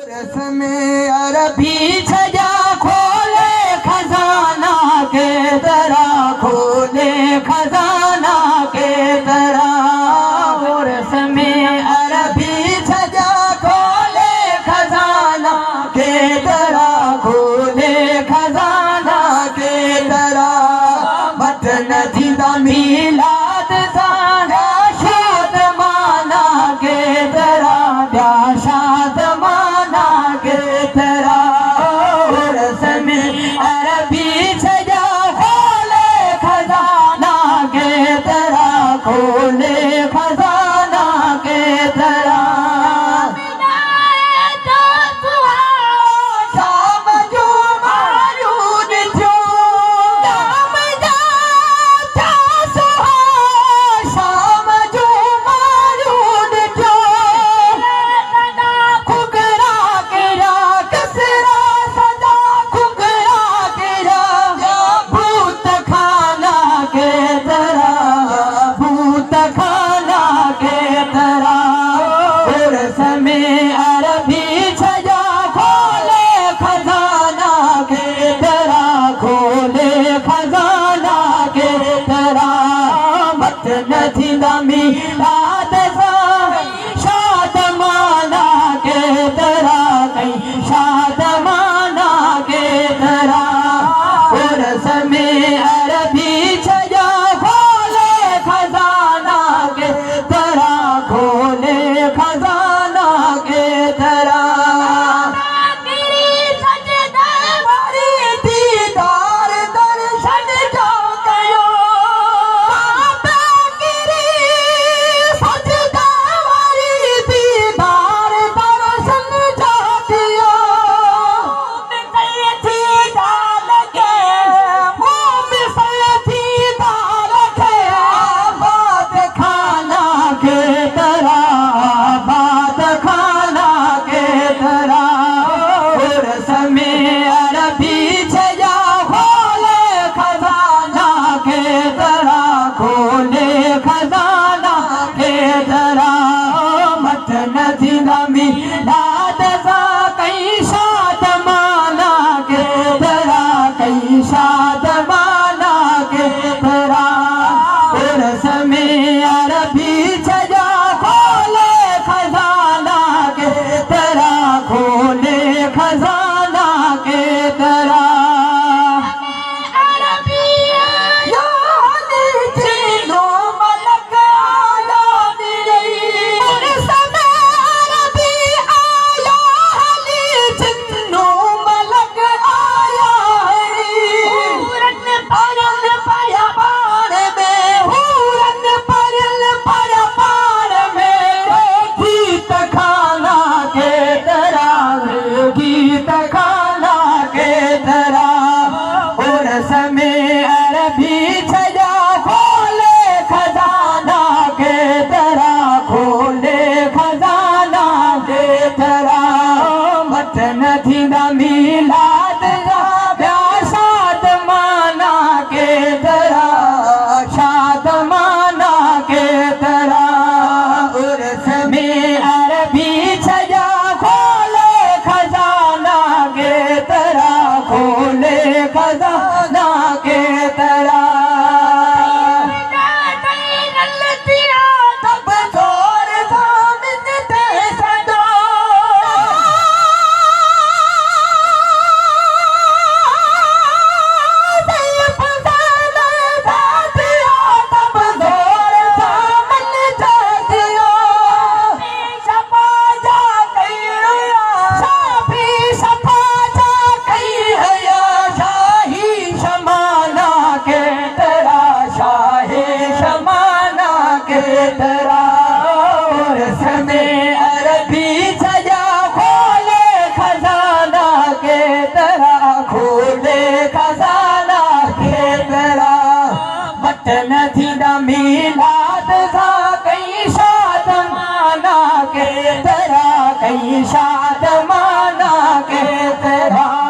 में अरबी छजा खोले खजाना के तरह, खोले खजाना के तरह। उर्स में अरबी छजा खोले खजाना के तरह, खोले खजाना के तरह। बटन जिंदा मिलाद साना शाद माना के तरह, शाद माना के तरह। उर्स में अरबी छजा खोले खजाना के तरह, खोले खजाना के तरह। नथींदा मिलाद शाद माना के तरह, कहीं शाद माना के तरह। उर्स में अरबी छजा खोले खजाना के तरह, खोले खजाना के तरह। नथींदा मिलाद सा कहीं शाद माना के तरह, कहीं शाद माना के तरह। उर्स में अरबी छजा खोले खजाना के तरह, खोले खजाना के तरह। में अरबी छजा खोले खजाना के तरह, खोले खजाना के तरह। बटन नथींदा मिलाद शाद माना के तरह, शाद माना के तरह। उर्स में अरबी छजा खोले खजाना के तरह, खोले खजाना के तरह। तब जोर मिलते सदा, तब जोर मिलते दिया। सफा जा कहीं साफी सफा जा कहीं है शाही शमाना के तरह, शाही शमाना के तरह। उर्स में अरबी छजा खोले खजाना के तरह, खोले खजाना के तरह। बटन नथींदा मिलाद सा कहीं शाद माना के तरह, कहीं शाद माना के तरह।